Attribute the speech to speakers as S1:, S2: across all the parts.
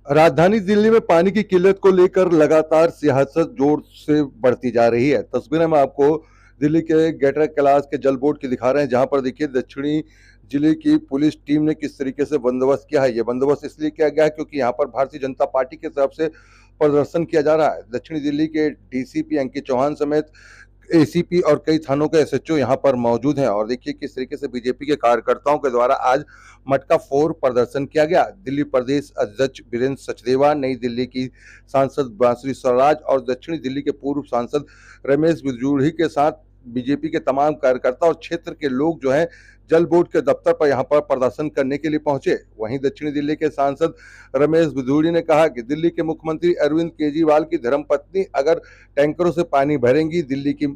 S1: राजधानी दिल्ली में पानी की किल्लत को लेकर लगातार सियासत जोर से बढ़ती जा रही है। तस्वीरें हम आपको दिल्ली के ग्रेटर कैलाश के जल बोर्ड की दिखा रहे हैं, जहां पर देखिए दक्षिणी जिले की पुलिस टीम ने किस तरीके से बंदोबस्त किया है। ये बंदोबस्त इसलिए किया गया है क्योंकि यहाँ पर भारतीय जनता पार्टी की तरफ से प्रदर्शन किया जा रहा है। दक्षिणी दिल्ली के डीसीपी अंकित चौहान समेत एसीपी और कई थानों के एसएचओ यहाँ पर मौजूद हैं और देखिए किस तरीके से बीजेपी के कार्यकर्ताओं के द्वारा आज मटका फोड़ प्रदर्शन किया गया। दिल्ली प्रदेश अध्यक्ष वीरेंद्र सचदेवा, नई दिल्ली की सांसद बांसुरी स्वराज और दक्षिणी दिल्ली के पूर्व सांसद रमेश बिधूड़ी के साथ बीजेपी के तमाम कार्यकर्ता और क्षेत्र के लोग जो हैं जल बोर्ड के दफ्तर पर यहाँ पर प्रदर्शन करने के लिए पहुंचे। वहीं दक्षिणी दिल्ली के सांसद रमेश बिधूड़ी ने कहा कि दिल्ली के मुख्यमंत्री अरविंद केजरीवाल की धर्मपत्नी अगर टैंकरों से पानी भरेंगी, दिल्ली की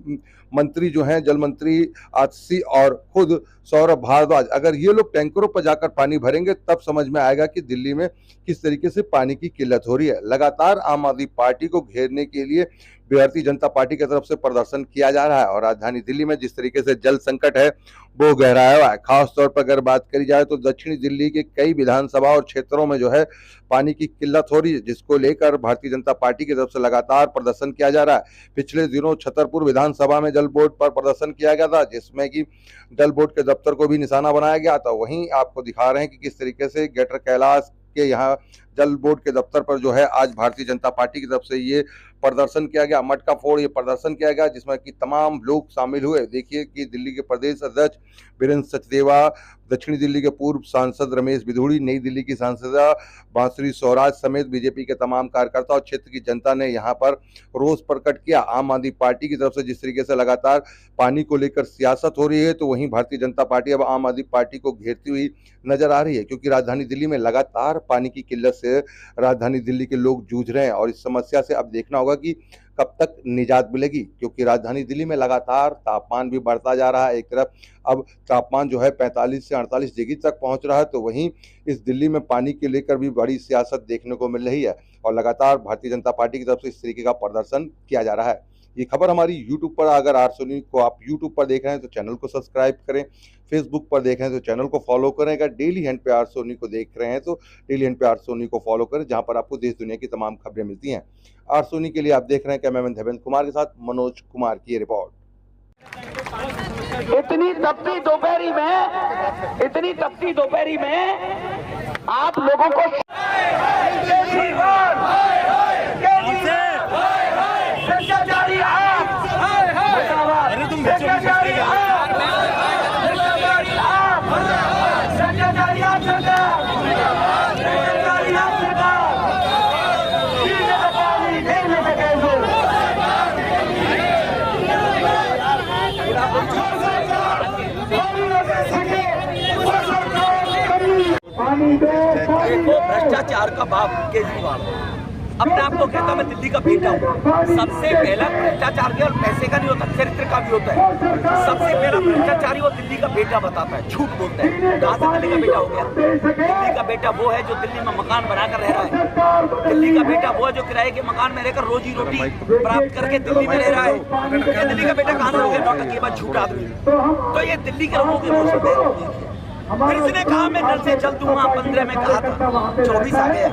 S1: मंत्री जो हैं जल मंत्री आतिशी और खुद सौरभ भारद्वाज अगर ये लोग टैंकरों पर जाकर पानी भरेंगे, तब समझ में आएगा कि दिल्ली में किस तरीके से पानी की किल्लत हो रही है। लगातार आम आदमी पार्टी को घेरने के लिए भारतीय जनता पार्टी की तरफ से प्रदर्शन किया जा रहा है और राजधानी दिल्ली में जिस तरीके से जल संकट है वो गहराया हुआ है। खास तौर पर अगर बात करी जाए तो दक्षिणी दिल्ली के कई विधानसभा और क्षेत्रों में जो है पानी की किल्लत हो रही है, जिसको लेकर भारतीय जनता पार्टी की तरफ से लगातार प्रदर्शन किया जा रहा है। पिछले दिनों छतरपुर विधानसभा में जल बोर्ड पर प्रदर्शन किया गया था, जिसमें कि जल बोर्ड के दफ्तर को भी निशाना बनाया गया था। वहीं आपको दिखा रहे हैं कि किस तरीके से ग्रेटर कैलाश के यहाँ जल बोर्ड के दफ्तर पर जो है आज भारतीय जनता पार्टी की तरफ से ये प्रदर्शन किया गया, मटका फोड़ ये प्रदर्शन किया गया, जिसमें कि तमाम लोग शामिल हुए। देखिए कि दिल्ली के प्रदेश अध्यक्ष वीरेंद्र सचदेवा, दक्षिणी दिल्ली के पूर्व सांसद रमेश बिधूड़ी, नई दिल्ली की सांसद बांसुरी स्वराज समेत बीजेपी के तमाम कार्यकर्ता और क्षेत्र की जनता ने यहाँ पर रोष प्रकट किया। आम आदमी पार्टी की तरफ से जिस तरीके से लगातार पानी को लेकर सियासत हो रही है, तो वहीं भारतीय जनता पार्टी अब आम आदमी पार्टी को घेरती हुई नजर आ रही है, क्योंकि राजधानी दिल्ली में लगातार पानी की किल्लत से राजधानी दिल्ली के लोग जूझ रहे हैं और इस समस्या से अब देखना होगा कि कब तक निजात मिलेगी, क्योंकि राजधानी दिल्ली में लगातार तापमान भी बढ़ता जा रहा है। एक तरफ अब तापमान जो है 45 से 48 डिग्री तक पहुंच रहा है, तो वहीं इस दिल्ली में पानी के लेकर भी बड़ी सियासत देखने को मिल रही है और लगातार भारतीय जनता पार्टी की तरफ से इस तरीके का प्रदर्शन किया जा रहा है। ये खबर हमारी यूट्यूब पर, अगर आरसो न्यूज़ को आप यूट्यूब पर देख रहे हैं तो चैनल को सब्सक्राइब करें, फेसबुक पर देख रहे हैं तो चैनल को फॉलो करें, अगर डेली हैंड पे आरसो न्यूज़ को देख रहे हैं तो डेली हैंड पे आरसो न्यूज़ को फॉलो करें, जहां पर आपको देश दुनिया की तमाम खबरें मिलती हैं। आरसो न्यूज़ के लिए आप देख रहे हैं कैमरामैन देवेंद्र कुमार के साथ मनोज कुमार की रिपोर्ट।
S2: इतनी तपती दोपहरी में आप लोगों को
S3: देखो भ्रष्टाचार का बाप केजरीवाल अपने आप को कहता मैं दिल्ली का बेटा हूँ। सबसे पहला भ्रष्टाचार केवल पैसे का नहीं होता, चरित्र का भी होता है। सबसे पहला भ्रष्टाचारी वो दिल्ली का बेटा बताता है, झूठ बोलता है। कहाँ से दिल्ली का बेटा हो गया? दिल्ली का बेटा वो है जो दिल्ली में मकान बनाकर रह रहा है। दिल्ली का बेटा वो है जो किराए के मकान में रहकर रोजी रोटी प्राप्त करके दिल्ली में रह रहा है। दिल्ली का बेटा कहाँ से हो गया? नौटंकी के बाद झूठ आदमी। तो ये दिल्ली के लोगों के रोज है। फिर इसने कहा मैं नल से जल दूंगा, 15 में कहा था, 24 आ गया।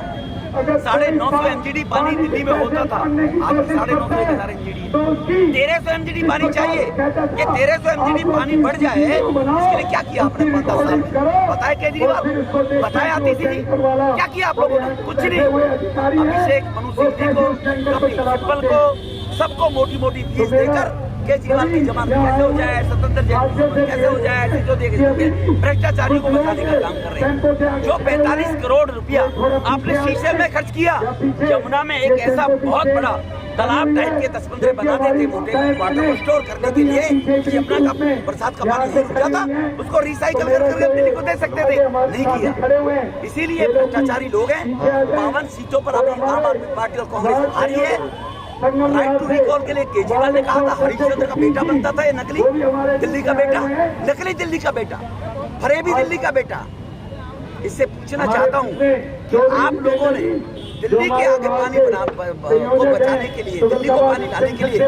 S3: 950 MGD पानी दिल्ली में होता था, आज 950 MGD। 1300 MGD पानी चाहिए। ये 1300 MGD पानी बढ़ जाए, इसके लिए क्या किया आपने 15 साल में? बताए केजरीवाल, बताए आतिशी जी, क्या किया आप लोगों ने? कुछ नहीं। अभिषेक मनु सिंह को, कपिल सिब्बल को, सबको मोटी मोटी फीस देकर केजरीवाल की जमानत कैसे हो जाए, स्वतंत्र कैसे हो जाए, ऐसे जो देखे भ्रष्टाचारियों को बचाने का काम कर रहे हैं। जो 45 करोड़ रुपया आपने शीशे में खर्च किया, यमुना में एक ऐसा बहुत बड़ा तालाब टाइप के 10-15 बना देते मोटे वाटर को स्टोर करने के लिए, यमुना का बरसात का पानी रुक जाता, उसको रिसाइकल करके दिल्ली को दे सकते थे, नहीं किया। इसीलिए भ्रष्टाचारी लोग हैं। 52 सीटों पर अभी आम आदमी पार्टी और कांग्रेस हारी है। राइट टू रिकॉल के लिए केजरीवाल ने कहा था हरिश्चंद्र का बेटा बनता था, ये नकली दिल्ली का बेटा, नकली दिल्ली का बेटा, फरेबी दिल्ली का बेटा। इससे पूछना चाहता हूँ कि आप लोगों ने दिल्ली के आगे पानी को बचाने के लिए, दिल्ली को पानी लाने के लिए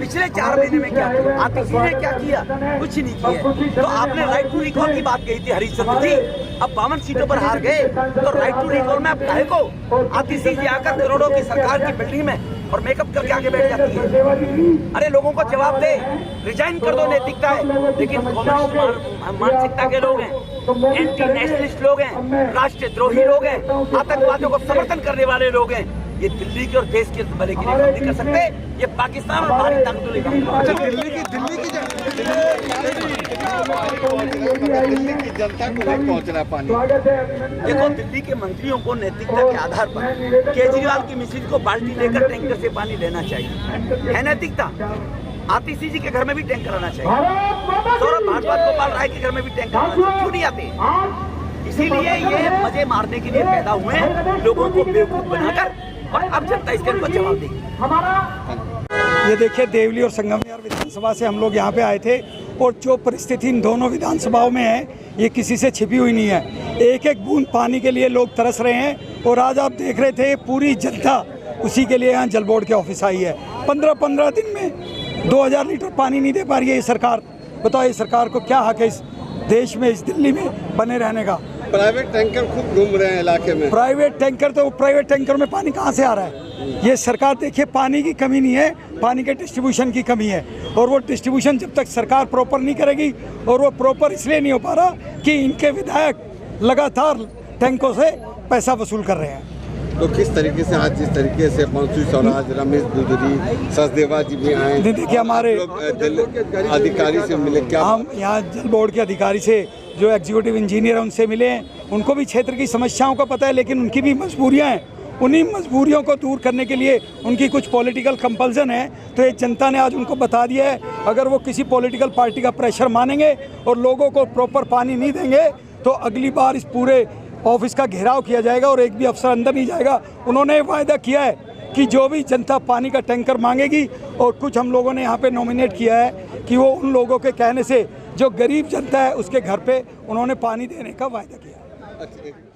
S3: पिछले 4 महीने में क्या किया? आतिशी ने क्या किया? कुछ नहीं किया। तो आपने राइट टू रिकॉल की बात कही थी हरिश्चंद्र जी, अब 52 सीटों पर हार गए तो राइट टू रिकॉल में अब काहे को आतिशी जी आकर करोड़ों की सरकार की बिल्डिंग में और मेकअप करके आगे बैठ जाती है। अरे लोगों को जवाब दे, रिजाइन कर दो, नैतिकता है। लेकिन कम्युनिस्ट मानसिकता के लोग हैं, एंटी नेशनलिस्ट लोग हैं, राष्ट्रद्रोही लोग हैं, आतंकवादियों को समर्थन करने वाले लोग हैं। ये दिल्ली के और देश के भले के लिए काम नहीं कर सकते, ये पाकिस्तान और बाहरी ताकतों के लिए काम कर
S4: दिल्ली की जनता को नहीं पहुंच रहा पानी।
S3: देखो, दिल्ली के मंत्रियों को नैतिकता के आधार पर केजरीवाल की मिसेज को बाल्टी लेकर टैंकर से पानी लेना चाहिए, है नैतिकता। आतिशी जी के घर में भी टैंकर आना चाहिए, सौरभ भारद्वाज गोपाल राय के घर में भी टैंकर आना चाहिए, क्यों नहीं आते? इसीलिए ये मजे मारने के लिए पैदा हुए हैं, लोगों को बेवकूफ बनाकर, और अब जनता इसके ऊपर जवाब देगी।
S5: ये देखिए, देवली और संगमनेर विधानसभा से हम लोग यहाँ पे आए थे और जो परिस्थिति इन दोनों विधानसभाओं में है ये किसी से छिपी हुई नहीं है। एक एक बूंद पानी के लिए लोग तरस रहे हैं और आज आप देख रहे थे पूरी जनता उसी के लिए यहाँ जल बोर्ड के ऑफिस आई है। 15-15 दिन में 2000 लीटर पानी नहीं दे पा रही है ये सरकार। बताओ, ये सरकार को क्या हक है इस देश में, इस दिल्ली में बने रहने का?
S4: प्राइवेट टैंकर खूब घूम रहे हैं इलाके में।
S5: प्राइवेट टैंकर, तो प्राइवेट टैंकर में पानी कहाँ से आ रहा है? ये सरकार, देखिए, पानी की कमी नहीं है, पानी के डिस्ट्रीब्यूशन की कमी है। और वो डिस्ट्रीब्यूशन जब तक सरकार प्रॉपर नहीं करेगी, और वो प्रॉपर इसलिए नहीं हो पा रहा कि इनके विधायक लगातार टैंकों से पैसा वसूल कर रहे हैं।
S4: तो किस तरीके से आज जिस तरीके से पंशु स्वराज, रमेश दुधरी, सचदेवा जी भी आए,
S5: देखिए हमारे
S4: अधिकारी से मिले, क्या
S5: हम यहाँ जल बोर्ड के अधिकारी से, जो एग्जीक्यूटिव इंजीनियर है, उनसे मिले हैं। उनको भी क्षेत्र की समस्याओं का पता है, लेकिन उनकी भी मजबूरियाँ हैं। उन्हीं मजबूरियों को दूर करने के लिए उनकी कुछ पॉलिटिकल कंपल्सन है, तो ये जनता ने आज उनको बता दिया है। अगर वो किसी पॉलिटिकल पार्टी का प्रेशर मानेंगे और लोगों को प्रॉपर पानी नहीं देंगे तो अगली बार इस पूरे ऑफिस का घेराव किया जाएगा और एक भी अफसर अंदर नहीं जाएगा। उन्होंने वायदा किया है कि जो भी जनता पानी का टैंकर मांगेगी, और कुछ हम लोगों ने यहाँ पे नॉमिनेट किया है कि वो उन लोगों के कहने से जो गरीब जनता है उसके घर पे उन्होंने पानी देने का वायदा किया।
S4: अच्छा।